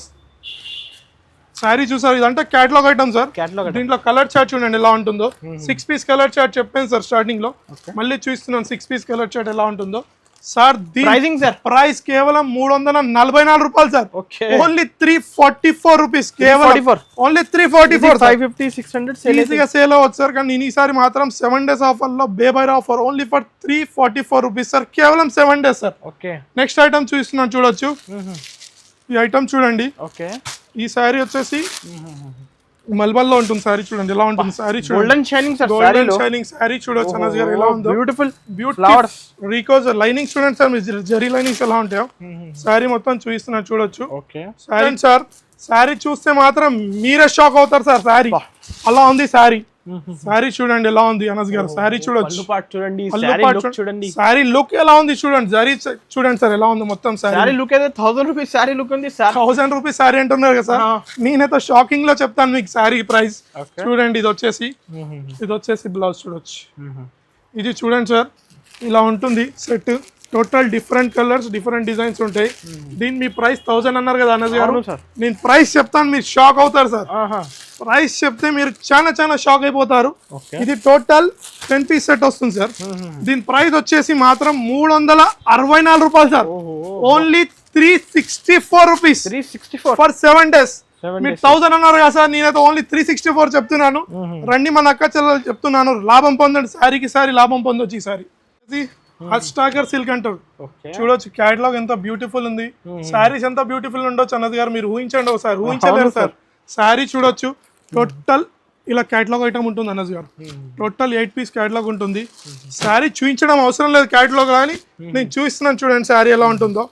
శారీ చూసారు, ఇదంటే క్యాటలాగ్ ఐటమ్ సార్. దీంట్లో కలర్ చార్ట్ చూడండి ఎలా ఉంటుందో. 6 పీస్ కలర్ చార్ట్ చెప్పాను సార్ స్టార్టింగ్ లో. మళ్ళీ చూస్తున్నాను 6 పీస్ కలర్ చార్ట్ ఎలా ఉంటుందో సార్. ప్రైస్ కేవలం 344 రూపాయలు సార్. Only 344 rupees. కేవలం ఓన్లీ 344. 550 600 ఈజీగా సేల్ అవ్వచ్చు సార్. కానీ నేను ఈసారి మాత్రం 7 days ఆఫర్ లో బేబైర్ offer only for 344 rupees sir. కేవలం 7 days సార్. నెక్స్ట్ ఐటమ్ చూస్తున్నాను చూడొచ్చు. ఈ ఐటమ్ చూడండి. ఈ శారీ వచ్చేసి మల్బల్లో ఉంటుంది. శారీ చూడండి ఎలా ఉంటుంది. Sari golden shining sir. Golden shining sari చూడొచ్చు అనస్ గారు ఎలా ఉందో. బ్యూటిఫుల్ ఫ్లవర్స్ రీకోజ్ లైనింగ్స్ చూడండి సార్. మీరు జరీ లైనింగ్స్ ఎలా ఉంటాయో శారీ మొత్తం చూపిస్తున్నారు చూడొచ్చు. శారీ సార్. శారీ చూస్తే మాత్రం మీరే షాక్ అవుతారు సార్. శారీ అలా ఉంది. శారీ చూడండి ఎలా ఉంది అనస్ గారు. శారీ చూడొచ్చు. శారీ లుక్ ఎలా ఉంది చూడండి. జరీ చూడండి సార్ ఎలా ఉంది మొత్తం. శారీ లుక్ అయితే 1000 రూపీస్ శారీ లుక్ ఉంది సార్. 1000 రూపీస్ శారీ అంటున్నారు కదా సార్. నేనైతే షాకింగ్ లో చెప్తాను మీకు శారీ ప్రైస్. చూడండి ఇది వచ్చేసి బ్లౌజ్ చూడొచ్చు. ఇది చూడండి సార్ ఇలా ఉంటుంది set. Total different colours different designs ఉంటాయి. దీని మీ ప్రైస్ 1000 అన్నారు కదా అనస్ గారు. నేను ప్రైస్ చెప్తాను మీరు షాక్ అవుతారు సార్. ప్రైస్ చెప్తే మీరు చాలా షాక్ అయిపోతారు. ఇది టోటల్ 10 పీస్ సెట్ వస్తుంది సార్. దీని ప్రైస్ వచ్చేసి మాత్రం 364 రూపాయలు sir. Only 364 rupees for 7 days. మీరు 1000 అన్నారు కదా సార్. నేనైతే ఓన్లీ 364 చెప్తున్నాను. రండి మన అక్క చెల్లెలు చెప్తున్నాను. లాభం పొందండి. శారీకి సారీ లాభం పొందొచ్చు. ఈ సారీ హట్ స్టాకర్ సిల్క్ అంటారు చూడొచ్చు. క్యాటలాగ్ ఎంత బ్యూటిఫుల్ ఉంది. శారీస్ ఎంత బ్యూటిఫుల్ ఉండొచ్చు అన్నది గారు. మీరు ఊహించండి ఒకసారి. ఊహించలేరు సార్. శారీ చూడొచ్చు. టోటల్ ఇలా క్యాటలాగ్ ఐటమ్ ఉంటుంది అనస్ గారు. టోటల్ 8 పీస్ క్యాటలాగ్ ఉంటుంది. శారీ చూపించడం అవసరం లేదు క్యాటలాగ్ అని నేను చూపిస్తున్నాను చూడండి. శారీ ఎలా ఉంటుందో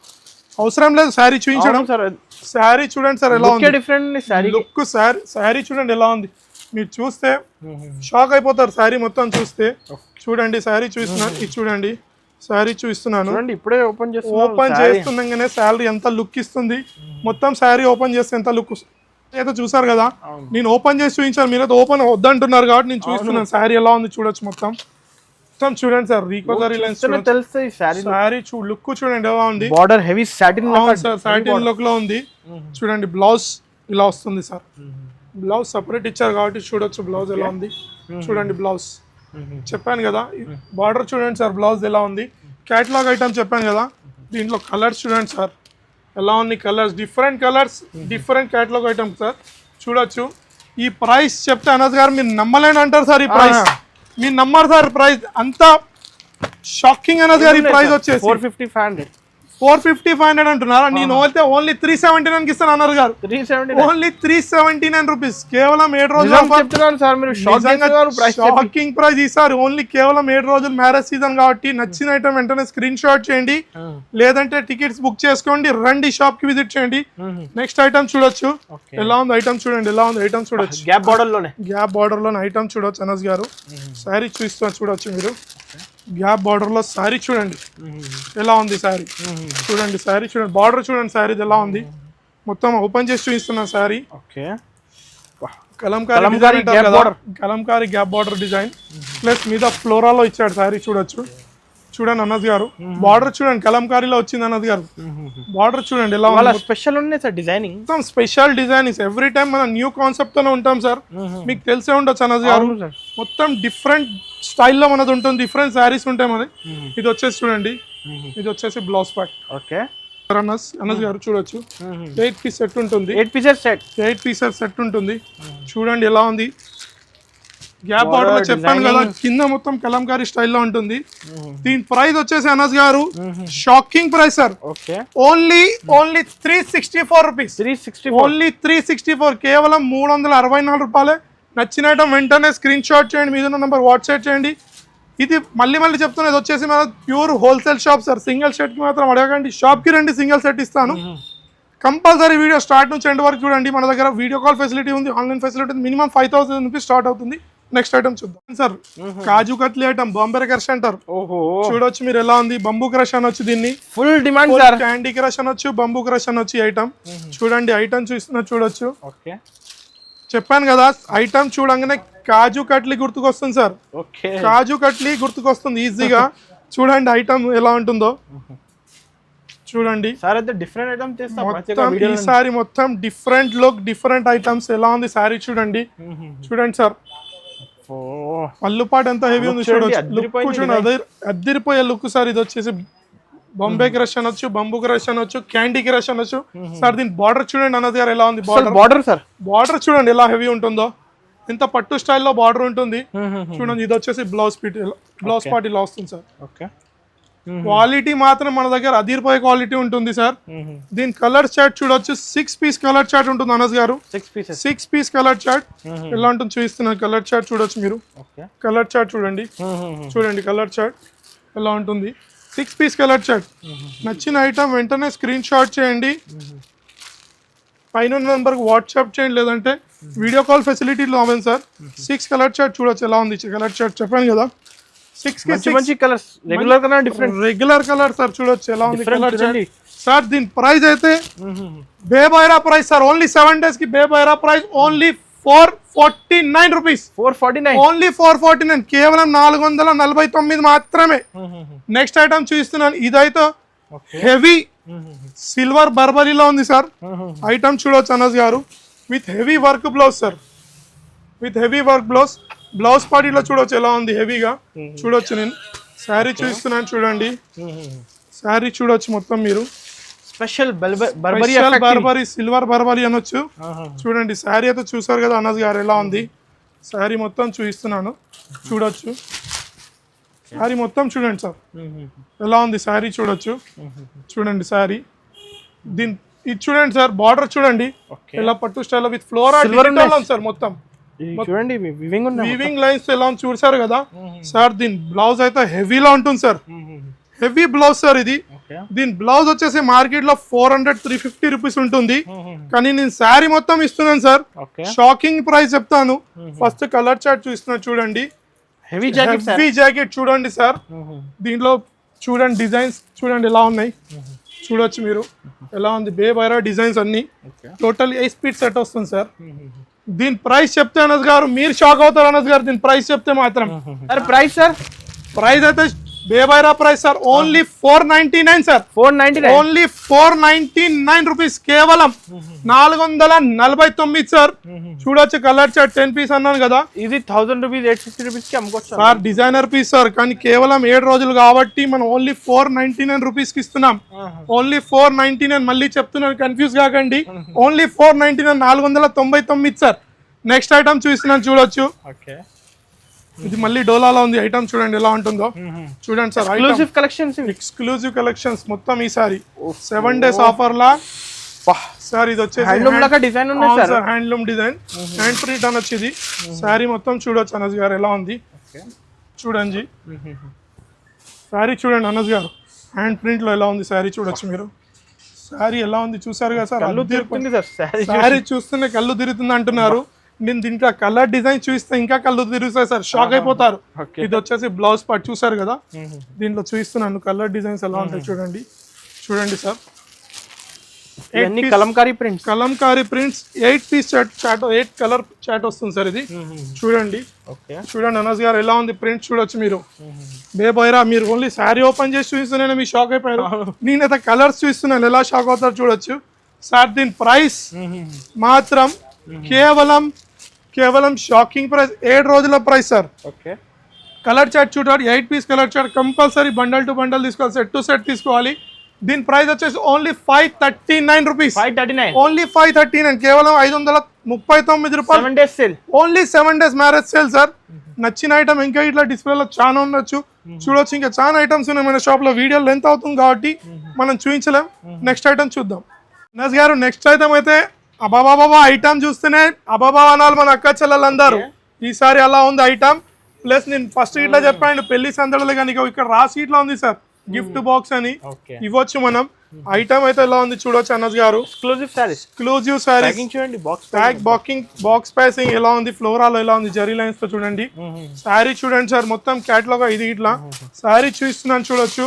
అవసరం లేదు శారీ చూపించడం. శారీ చూడండి సార్ ఎలా ఉంది. లుక్ శారీ చూడండి ఎలా ఉంది. మీరు చూస్తే షాక్ అయిపోతారు శారీ మొత్తం చూస్తే. చూడండి శారీ చూస్తున్నారు. ఇది చూడండి శారీ చూపిస్తున్నాను. చూడండి ఇప్పుడే ఓపెన్ చేస్తుండగానే శాలరీ ఎంత లుక్ ఇస్తుంది. మొత్తం శారీ ఓపెన్ చేస్తే ఎంత లుక్ అయితే చూసారు కదా. నేను ఓపెన్ చేసి చూపించాను, మీరు ఓపెన్ వద్దంటున్నారు కాబట్టి నేను చూపిస్తున్నాను. శారీ ఎలా ఉంది చూడొచ్చు. మొత్తం చూడండి సార్, రీకోజరీ లైన్స్ తెలుస్తాయి. శారీ లుక్ చూడండి ఎలా ఉంది. Border heavy satin sir, satin look లో ఉంది. చూడండి బ్లౌజ్ ఇలా వస్తుంది సార్. బ్లౌజ్ సపరేట్ ఇచ్చారు కాబట్టి చూడొచ్చు బ్లౌజ్ ఎలా ఉంది. చూడండి బ్లౌజ్ చెప్పాను కదా. బార్డర్ చూడండి సార్, బ్లౌజ్ ఎలా ఉంది. క్యాటలాగ్ ఐటమ్ చెప్పాను కదా. దీంట్లో కలర్స్ చూడండి సార్ ఎలా ఉంది. Colours different catalogue item sir చూడొచ్చు. ఈ ప్రైస్ చెప్తే అనస్ గారు మీరు నమ్మలేని అంటారు సార్. ఈ ప్రైస్ మీరు నమ్మరు సార్. ప్రైస్ అంతా షాకింగ్ అనస్ గారు. ఈ ప్రైస్ వచ్చేసి 450-500 అంటున్నారా. నేను అయితే ఓన్లీ 379 ఇస్తాను అన్నారు గారు. Only 379 rupees. కేవలం 7 రోజులు షాకింగ్ ప్రైస్ ఈసారి. ఓన్లీ కేవలం 7 రోజులు మ్యారేజ్ సీజన్ కాబట్టి నచ్చిన ఐటమ్ వెంటనే స్క్రీన్ షాట్ చేయండి, లేదంటే టికెట్స్ బుక్ చేసుకోండి, రండి షాప్ కి విజిట్ చేయండి. నెక్స్ట్ ఐటమ్ చూడొచ్చు ఎలా ఉంది. ఐటమ్ చూడండి ఎలా ఉంది. ఐటమ్ చూడొచ్చు. గ్యాప్ బార్డర్ లోనే ఐటమ్ చూడొచ్చు అనస్ గారు. శారీ చూడొచ్చు మీరు. గ్యాప్ బార్డర్ లో శారీ చూడండి ఎలా ఉంది. శారీ చూడండి. శారీ చూడండి. బార్డర్ చూడండి. శారీ ఎలా ఉంది. మొత్తం ఓపెన్ చేసి చూపిస్తున్నాను sari. Kalamkari gap border design plus మీద ఫ్లోరాలో ఇచ్చాడు శారీ చూడొచ్చు. చూడండి అనస్ గారు. బార్డర్ చూడండి కలంకారీలో వచ్చింది అనస్ గారు. బార్డర్ చూడండి ఎలా ఉంది. స్పెషల్ ఉన్నాయి సార్ డిజైనింగ్. మొత్తం స్పెషల్ డిజైనింగ్. ఎవ్రీ టైం మనం న్యూ కాన్సెప్ట్ తోనే ఉంటాం సార్. మీకు తెలిసే ఉండొచ్చు అనస్ గారు. మొత్తం డిఫరెంట్ స్టైల్లో మనది ఉంటుంది. డిఫరెంట్ శారీస్ ఉంటాయి మనది. ఇది వచ్చేసి చూడండి. ఇది వచ్చేసి బ్లౌజ్ పార్ట్. ఓకే అనస్ గారు చూడొచ్చు. 8 పీస్ సెట్ ఉంటుంది. 8 పీసెస్ సెట్ ఉంటుంది. చూడండి ఎలా ఉంది. గ్యాప్ బార్డర్ లో చెప్పాను కదా, కింద మొత్తం కలంకారీ స్టైల్లో ఉంటుంది. దీని ప్రైస్ వచ్చేసి అనస్ గారు shocking price sir. Only 364 rupees. Only 364. కేవలం 364 రూపాయలే. నచ్చిన ఐటమ్ వెంటనే స్క్రీన్ షాట్ చేయండి, మీద నెంబర్ వాట్సాప్ చేయండి. ఇది మళ్ళీ చెప్తున్నా, ఇది వచ్చేసి మన pure wholesale shop sir. Single set కి మాత్రం అడగండి, షాప్ కి రండి, సింగిల్ సెట్ ఇస్తాను. కంపల్సరీ వీడియో స్టార్ట్ నుంచి ఎండ్ వరకు చూడండి. మన దగ్గర వీడియో కాల్ ఫెసిలిటీ ఉంది, ఆన్లైన్ ఫెసిలిటీ ఉంది. మినిమం 5000 రూపీస్ స్టార్ట్ అవుతుంది. నెక్స్ట్ ఐటమ్ చూద్దాం sir. Kaju katli item, Bombay crush అంటారు. చూడొచ్చు మీరు ఎలా ఉంది. బంబూ క్రష్ అనొచ్చు దీన్ని. Full demand. క్యాండీ క్రష్ అనొచ్చు, బంబూ క్రష్ అనొచ్చు. ఐటమ్ చూడండి. ఐటమ్ చూస్తున్నా చూడొచ్చు. చెప్పాను కదా, ఐటమ్ చూడంగానే కాజు కట్లీ గుర్తుకొస్తుంది సార్. కాజు కట్లీ గుర్తుకొస్తుంది ఈజీగా. చూడండి ఐటమ్ ఎలా ఉంటుందో చూడండి. ఈసారి మొత్తం డిఫరెంట్ లుక్, డిఫరెంట్ ఐటమ్స్ ఎలా ఉంది సారీ చూడండి. చూడండి సార్, పళ్ళుపాటు ఎంత హెవీ ఉంది చూడొచ్చు. లుక్ చూడండి, అదిరిపోయే లుక్ సార్. ఇది వచ్చేసి బాంబే క్రష్ అనొచ్చు, బంబూ క్రష్ అనొచ్చు, క్యాండీ క్రష్ అనొచ్చు సార్. దీని బార్డర్ చూడండి అన్నది గారు ఎలా ఉంది. బార్డర్ సార్, బార్డర్ చూడండి ఎలా హెవీ ఉంటుందో. ఎంత పట్టు స్టైల్లో బార్డర్ ఉంటుంది చూడండి. ఇది వచ్చేసి బ్లౌజ్ పార్ట్ ఇలా వస్తుంది సార్. క్వాలిటీ మాత్రం మన దగ్గర అదిరిపోయే క్వాలిటీ ఉంటుంది సార్. దీని కలర్ చార్ట్ చూడొచ్చు. 6 పీస్ కలర్ చార్ట్ ఉంటుంది అనస్ గారు. 6 పీస్ కలర్ చార్ట్ ఎలా ఉంటుంది చూపిస్తున్నాను. కలర్ చార్ట్ చూడొచ్చు మీరు. కలర్ చార్ట్ చూడండి. చూడండి కలర్ చార్ట్ ఎలా ఉంటుంది. 6 పీస్ కలర్ చార్ట్. నచ్చిన ఐటమ్ వెంటనే స్క్రీన్ షాట్ చేయండి, పైన నెంబర్కి వాట్సాప్ చేయండి, లేదంటే వీడియో కాల్ ఫెసిలిటీలో అవ్వండి సార్. 6 కలర్ చార్ట్ చూడొచ్చు ఎలా ఉంది. కలర్ చార్ట్ చెప్పాను కదా. 6 కలర్స్, రెగ్యులర్ కలర్ సార్. చూడొచ్చు ఎలా ఉంది కలర్ చార్ట్ సార్. దీని ప్రైస్ అయితే బేబైరా ప్రైస్ సార్. ఓన్లీ 7 days కి బేబైరా ప్రైస్ ఓన్లీ 449 రూపీస్. 449 ఓన్లీ 449. కేవలం 449 మాత్రమే. నెక్స్ట్ ఐటమ్ చూపిస్తున్నాను. ఇదైతే హెవీ సిల్వర్ బర్బరీలో ఉంది సార్. ఐటమ్ చూడొచ్చు అనస్ గారు. With heavy work blouse sir. With heavy work blouse. Blouse పార్టీలో చూడొచ్చు ఎలా ఉంది హెవీగా. చూడొచ్చు. నేను శారీ చూపిస్తున్నాను చూడండి. శారీ చూడొచ్చు మొత్తం మీరు. స్పెషల్ బర్బరీ, సిల్వర్ బర్బరీ అనొచ్చు. చూడండి శారీ అయితే చూసారు కదా అనస్ గారు ఎలా ఉంది. శారీ మొత్తం చూపిస్తున్నాను చూడొచ్చు. శారీ మొత్తం చూడండి సార్ ఎలా ఉంది. శారీ చూడొచ్చు. చూడండి శారీ. దీని ఇది చూడండి సార్. బార్డర్ చూడండి ఎలా పట్టు స్టైల్ విత్ ఫ్లోరా సార్. మొత్తం చూడండి వీవింగ్ లైన్స్ ఎలా చూసారు కదా సార్. దీని బ్లౌజ్ అయితే హెవీలో ఉంటుంది సార్. హెవీ బ్లౌజ్ సార్ ఇది. దీని బ్లౌజ్ వచ్చేసి మార్కెట్ లో 400-350 రూపీస్ ఉంటుంది, కానీ నేను శారీ మొత్తం ఇస్తున్నాను సార్. షాకింగ్ ప్రైస్ చెప్తాను. ఫస్ట్ కలర్ చార్ట్ చూస్తున్నా చూడండి. హెవీ జాకెట్ చూడండి సార్. దీంట్లో చూడండి డిజైన్స్ చూడండి ఎలా ఉన్నాయి, చూడొచ్చు మీరు ఎలా ఉంది. బేబైరా డిజైన్స్ అన్ని టోటల్ 8 స్పీడ్ సెట్ వస్తుంది సార్. దీని ప్రైస్ చెప్తే అనస్ గారు మీరు షాక్ అవుతారు అనస్ గారు, దీని ప్రైస్ చెప్తే మాత్రం. సార్ ప్రైస్ సార్, ప్రైస్ అయితే బేబైరా price sir only 499 sir. 499 only 499 rupees, కేవలం 449 సార్. చూడొచ్చు కలర్ చార్ట్ 10 పీస్ అన్నాను కదా, ఇది 1000 రూపీస్ 850 రూపీస్ కి అమ్ముకోవచ్చు సార్. డిజైనర్ పీస్ సార్, కానీ కేవలం 7 రోజులు కాబట్టి మనం ఓన్లీ 499 రూపీస్ కి ఇస్తున్నాం. ఓన్లీ 499, మళ్ళీ చెప్తున్నాను కన్ఫ్యూజ్ కాకండి. Only 499, 499 sir. నెక్స్ట్ ఐటమ్ చూస్తున్నాను చూడొచ్చు. ఓకే, ఇది మళ్ళీ డోలాలో ఉంది ఐటమ్, చూడండి ఎలా ఉంటుందో. చూడండి sir, exclusive collections, exclusive collections మొత్తం ఈసారి 7 days ఆఫర్ లా సార్. ఇది వచ్చేసి హ్యాండ్లూమ్ లాగా డిజైన్ ఉంది sir, handloom design, hand print అనొచ్చు ఇది. సారీ మొత్తం చూడొచ్చు అనస్ గారు ఎలా ఉంది, చూడండి సారీ. చూడండి అనస్ గారు, హ్యాండ్ ప్రింట్ లో ఎలా ఉంది సారీ చూడొచ్చు మీరు. సారీ ఎలా ఉంది చూసారు కదా సార్, కళ్ళు తిరుగుతుంది సార్. సారీ చూస్తూనే కళ్ళు తిరుగుతుంది అంటున్నారు. నేను దీంట్లో కలర్ డిజైన్ చూస్తే ఇంకా కళ్ళు తిరుగుతాయి సార్, షాక్ అయిపోతారు. ఇది వచ్చేసి బ్లౌజ్ పార్ట్ చూసారు కదా, దీంట్లో చూపిస్తున్నాను కలర్ డిజైన్స్ ఎలా ఉంటాయి చూడండి. చూడండి sir, Kalamkari prints, Kalamkari prints 8 piece chart 8 colour chart వస్తుంది సార్ ఇది. చూడండి, చూడండి అనస్ గారు ఎలా ఉంది ప్రింట్ చూడొచ్చు మీరు. బేబైరా మీరు ఓన్లీ శారీ ఓపెన్ చేసి చూపిస్తున్నాను మీరు షాక్ అయిపోయారు. నేనైతే కలర్స్ చూస్తున్నాను ఎలా షాక్ అవుతారు చూడొచ్చు సార్. దీని ప్రైస్ మాత్రం కేవలం షాకింగ్ ప్రైస్, 7 రోజుల price sir. Okay, colour chart చూడాలి, 8 piece colour chart compulsory bundle to bundle తీసుకోవాలి, సెట్ టు సెట్ తీసుకోవాలి. దీని ప్రైస్ వచ్చేసి ఓన్లీ 539 రూపీస్. 539 ఓన్లీ 539, కేవలం 599 రూపాయలు. 7 days sale, only 7 days marriage sale sir. నచ్చిన ఐటమ్ ఇంకా ఇట్లా డిస్ప్లేలో చాలా ఉండొచ్చు, చూడొచ్చు. ఇంకా చాలా ఐటమ్స్ ఉన్నాయి మన షాప్ లో, వీడియో లెంత్ అవుతుంది కాబట్టి మనం చూపించలేం. నెక్స్ట్ ఐటమ్ చూద్దాం నస్ గారు. నెక్స్ట్ ఐటమ్ అయితే అబాబాబా ఐటమ్ చూస్తేనే అబాబా అనాలి మన అక్క చెల్లెలందరూ. ఈసారి అలా ఉంది ఐటమ్. ప్లస్ నేను ఫస్ట్ ఇట్లా చెప్పాను పెళ్లి సందడిలో, కానీ ఇక్కడ రాసి ఇట్లా ఉంది సార్ గిఫ్ట్ బాక్స్ అని ఇవ్వచ్చు మనం. ఐటమ్ అయితే ఎలా ఉంది చూడొచ్చు అనస్ గారు. ఎక్స్క్లూజివ్ సారీస్, ఎక్స్క్లూజివ్ సారీస్ చూడండి. బాక్స్ ప్యాసింగ్ ఎలా ఉంది, ఫ్లోరాలో ఎలా ఉంది, జరీ లైన్స్ తో చూడండి. సారీ చూడండి సార్, మొత్తం క్యాటలాగ్ ఇది ఇట్లా సారీ చూస్తున్నాను చూడొచ్చు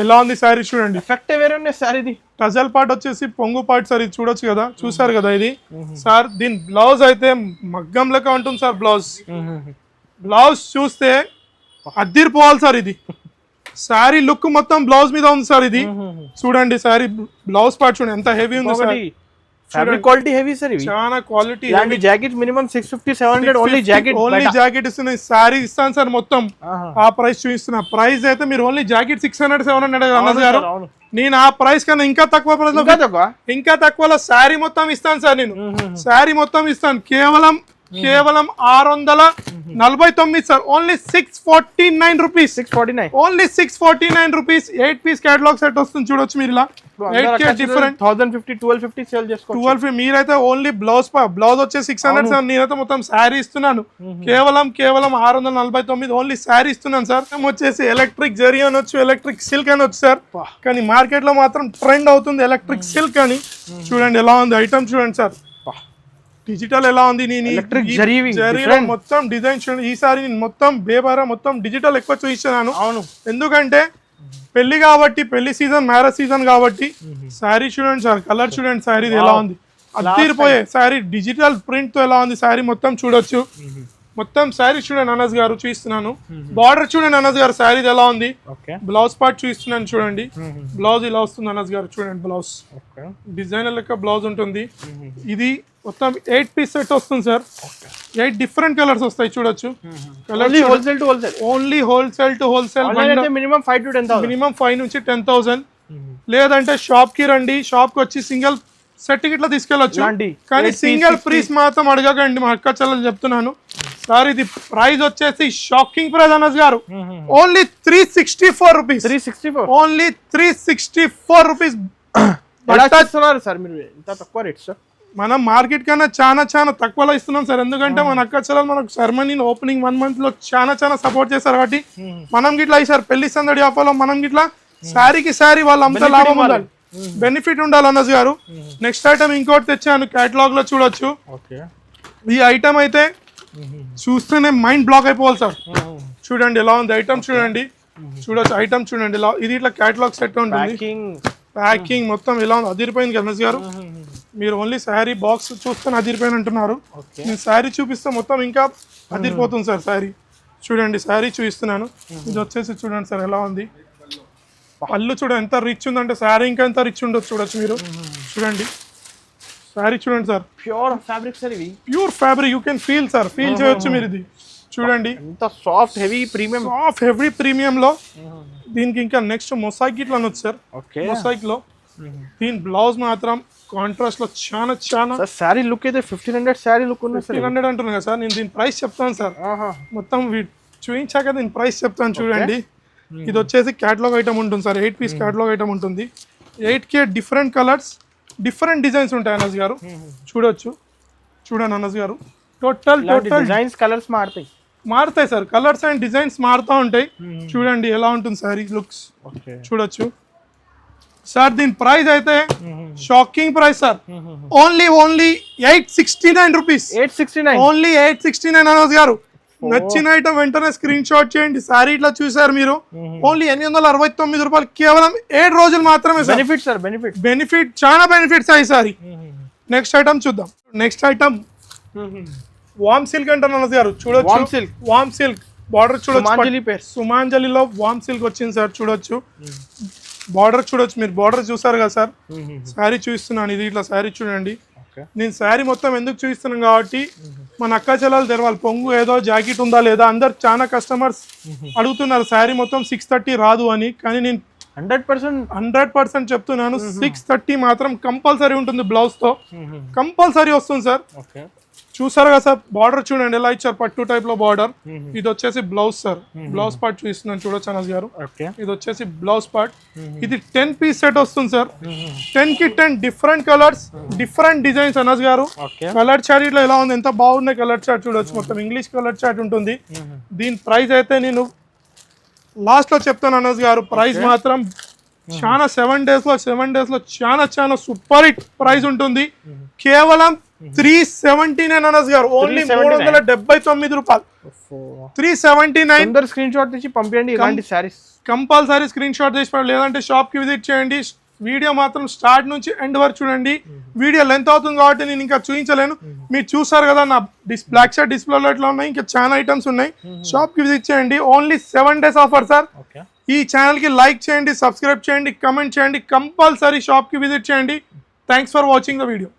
ఎలా ఉంది సారీ. చూడండి ఎఫెక్ట్ వేరే ఉన్నాయి సార్. ఇది టజల్ పార్ట్ వచ్చేసి పొంగు పార్ట్ సార్, ఇది చూడొచ్చు కదా, చూసారు కదా ఇది సార్. దీని బ్లౌజ్ అయితే మగ్గం లెక్క ఉంటుంది సార్. బ్లౌజ్ చూస్తే అద్దిరిపోవాలి సార్. ఇది సారీ లుక్ మొత్తం బ్లౌజ్ మీద ఉంది సార్. ఇది చూడండి సారీ బ్లౌజ్ పార్ట్ చూడండి ఎంత హెవీ ఉంది sir. Fabric quality heavy sir, ఇవి చాలా క్వాలిటీ. ఇలాంటి జాకెట్ మినిమం 650-700 ఓన్లీ జాకెట్ ఇస్తున్నాయి. సారీ ఇస్తాను సార్ మొత్తం ఆ ప్రైస్ చూపిస్తున్నా. ప్రైస్ అయితే మీరు ఓన్లీ జాకెట్ 600-700 అన్నది గారు. నేను ఆ ప్రైస్ కన్నా ఇంకా తక్కువ ప్రైస్ ఇంకా తక్కువలో సారీ మొత్తం ఇస్తాను సార్. నేను సారీ మొత్తం ఇస్తాను కేవలం 649 sir. Only 649 rupees. 649 only 649 rupees. 8 piece catalogue set వస్తుంది చూడొచ్చు మీరు. ఇలా 8K డిఫరెంట్ 1050-1250 సేల్ చేసుకోవచ్చు. 1250 మీరైతే ఓన్లీ బ్లౌజ్ వచ్చే 600 నేనైతే మొత్తం శారీ ఇస్తున్నాను. కేవలం 649 ఓన్లీ శారీ ఇస్తున్నాను సార్. వచ్చేసి ఎలక్ట్రిక్ జరీ అనొచ్చు, ఎలక్ట్రిక్ సిల్క్ అనొచ్చు సార్. కానీ మార్కెట్ లో మాత్రం ట్రెండ్ అవుతుంది ఎలక్ట్రిక్ సిల్క్ అని. చూడండి ఎలా ఉంది ఐటమ్ చూడండి సార్. డిజిటల్ ఎలా ఉంది, జరీలో మొత్తం డిజైన్ చూడండి. ఈసారి నేను మొత్తం బేబారా మొత్తం డిజిటల్ ఎక్కువ చూపిస్తున్నాను. అవును, ఎందుకంటే పెళ్లి కాబట్టి, పెళ్లి సీజన్ మ్యారేజ్ సీజన్ కాబట్టి. శారీ చూడండి సార్, కలర్ చూడండి శారీ ఎలా ఉంది, అద్దరిపోయే శారీ. డిజిటల్ ప్రింట్ తో ఎలా ఉంది శారీ మొత్తం చూడొచ్చు. మొత్తం శారీ చూడండి అనస్ గారు చూపిస్తున్నాను. బార్డర్ చూడండి అనస్ గారు శారీ ఎలా ఉంది. బ్లౌజ్ పార్ట్ చూపిస్తున్నాను చూడండి. బ్లౌజ్ ఇలా వస్తుంది అనస్ గారు చూడండి. బ్లౌజ్ డిజైనర్ లెక్క బ్లౌజ్ ఉంటుంది. ఇది మొత్తం 8 పీస్ సెట్ వస్తుంది సార్. 8 డిఫరెంట్ కలర్స్ వస్తాయి చూడొచ్చు. Wholesale to wholesale, only wholesale to wholesale. Minimum 5 to 10,000, minimum 5 నుంచి 10,000. లేదంటే షాప్ కి రండి, షాప్ కి వచ్చి సింగిల్ సెట్ ఇట్లా తీసుకెళ్ళొచ్చు. కానీ సింగిల్ పీస్ మాత్రం అడగకండి, మా అక్క చెల్లెలు చెప్తున్నాను సార్. ఇది ప్రైస్ వచ్చేసి షాకింగ్ ప్రైస్ అనస్ గారు. Only 364 rupees. 364 only 364 rupees. Sir మీరు ఇంత తక్కువ రేట్ సార్. మనం మార్కెట్ కన్నా చాలా తక్కువలో ఇస్తున్నాం సార్. ఎందుకంటే మన అక్క చెల్లెలు మనకు సెరమనీ ఓపెనింగ్ 1 month లో చాలా సపోర్ట్ చేస్తారు కాబట్టి మనం గిట్లా ఈసారి పెళ్లి సందడి ఆఫర్లో మనం గిట్లా శారీకి శారీ వాళ్ళు అంతా లాభం ఉండాలి, బెనిఫిట్ ఉండాలి అనస్ గారు. నెక్స్ట్ ఐటమ్ ఇంకోటి తెచ్చాను, కేటలాగ్ లో చూడొచ్చు. ఈ ఐటమ్ అయితే చూస్తేనే మైండ్ బ్లాక్ అయిపోవాలి సార్. చూడండి ఎలా ఉంది ఐటమ్ చూడండి. చూడొచ్చు ఐటమ్ చూడండి ఇలా ఇది ఇట్లా క్యాటలాగ్ సెట్ ఉంటుంది ప్యాకింగ్ మొత్తం ఇలా ఉంది అదిరిపోయింది కదా అనస్ గారు మీరు ఓన్లీ శారీ బాక్స్ చూస్తే అదిరిపోయిన అంటున్నారు నేను శారీ చూపిస్తే మొత్తం ఇంకా అదిరిపోతుంది సార్ శారీ చూడండి శారీ చూపిస్తున్నాను ఇది వచ్చేసి చూడండి సార్ ఎలా ఉంది పళ్ళు చూడండి ఎంత రిచ్ ఉందంటే శారీ ఇంకా ఎంత రిచ్ ఉండొచ్చు చూడొచ్చు మీరు చూడండి శారీ చూడండి సార్ ప్యూర్ ఫ్యాబ్రిక్ సార్ ఇవి pure fabric you can feel sir feel చేయొచ్చు మీరు ఇది చూడండి ఎంత soft heavy premium soft heavy premium లో దీనికి ఇంకా నెక్స్ట్ మొసాయిక్ ఇట్లా అనొచ్చు సార్ మొసాయిక్ లో దీని బ్లౌజ్ మాత్రం కాంట్రాస్ట్ లో చాలా చాలా శారీ లుక్ అయితే 1500 శారీ లుక్ ఉంది 1500 అంటున్నా కదా సార్ నేను దీని ప్రైస్ చెప్తాను సార్ మొత్తం చూపించాక దీని ప్రైస్ చెప్తాను చూడండి ఇది వచ్చేసి క్యాటలాగ్ ఐటమ్ ఉంటుంది సార్ 8 పీస్ క్యాటలాగ్ ఐటమ్ ఉంటుంది 8K different colours different designs ఉంటాయి అనస్ గారు చూడొచ్చు చూడండి అనస్ గారు టోటల్ డిజైన్స్ కలర్స్ మారుతాయి సార్ కలర్స్ అండ్ డిజైన్స్ మారుతూ ఉంటాయి చూడండి ఎలా ఉంటుంది సారీ లుక్స్ చూడొచ్చు సార్ దీని ప్రైస్ అయితే shocking price sir only 869 rupees only 869 Anas గారు నచ్చిన ఐటమ్ వెంటనే స్క్రీన్ షాట్ చేయండి సారీ ఇట్లా చూసారు మీరు ఓన్లీ 869 రూపాయలు కేవలం 7 రోజులు మాత్రమే బెనిఫిట్ చాలా బెనిఫిట్స్ అయ్యి సారీ నెక్స్ట్ ఐటమ్ చూద్దాం నెక్స్ట్ ఐటమ్ వామ్ సిల్క్ అంటారు అనస్ గారు చూడొచ్చు వామ్ సిల్క్ బార్డర్ చూడొచ్చు సుమాంజలిలో వామ్ సిల్క్ వచ్చింది సార్ చూడొచ్చు బార్డర్ చూడొచ్చు మీరు బార్డర్ చూసారు కదా సార్ శారీ చూపిస్తున్నాను ఇది ఇట్లా శారీ చూడండి నేను శారీ మొత్తం ఎందుకు చూపిస్తున్నాను కాబట్టి మన అక్క చెల్లెలు తెరవాలి పొంగు ఏదో జాకెట్ ఉందా లేదా అందరు చాలా కస్టమర్స్ అడుగుతున్నారు శారీ మొత్తం 630 రాదు అని కానీ నేను 100% చెప్తున్నాను 630 మాత్రం కంపల్సరీ ఉంటుంది బ్లౌజ్ తో కంపల్సరీ వస్తుంది సార్ చూసారు కదా సార్ బార్డర్ చూడండి ఎలా ఇచ్చారు పట్టు టైప్ లో బార్డర్ ఇది వచ్చేసి బ్లౌజ్ సార్ బ్లౌజ్ పార్ట్ చూపిస్తున్నాను చూడొచ్చు అనస్ గారు ఇది వచ్చేసి బ్లౌజ్ పార్ట్ ఇది 10 పీస్ సెట్ వస్తుంది సార్ 10 కి 10 different colours different designs Anas గారు కలర్ చార్ట్ ఇట్లా ఎలా ఉంది ఎంత బాగున్నాయి కలర్ చార్ట్ చూడొచ్చు మొత్తం ఇంగ్లీష్ కలర్ చార్ట్ ఉంటుంది దీని ప్రైస్ అయితే నేను లాస్ట్ లో చెప్తాను అనస్ గారు ప్రైస్ మాత్రం చాలా 7 డేస్ లో చాలా సూపర్ హిట్ ప్రైస్ ఉంటుంది కేవలం 379 అనస్ గారు ఓన్లీ 379 రూపాయలు 379 స్క్రీన్ షాట్ తీసి పంపించండి ఇలాంటి సారీస్ కంపల్సరీ స్క్రీన్ షాట్ తీసి లేదంటే షాప్ కి విజిట్ చేయండి వీడియో మాత్రం స్టార్ట్ నుంచి ఎండ్ వరకు చూడండి వీడియో లెంత్ అవుతుంది కాబట్టి నేను ఇంకా చూపించలేను మీరు చూసారు కదా నా బ్లాక్ షర్ట్ డిస్ప్లేలో ఎట్లా ఉన్నాయి ఇంకా చాలా ఐటమ్స్ ఉన్నాయి షాప్ కి విజిట్ చేయండి ఓన్లీ 7 డేస్ ఆఫర్ సార్ ఈ ఛానల్ కి లైక్ చేయండి సబ్స్క్రైబ్ చేయండి కమెంట్ చేయండి కంపల్సరీ షాప్ కి విజిట్ చేయండి thanks for watching the video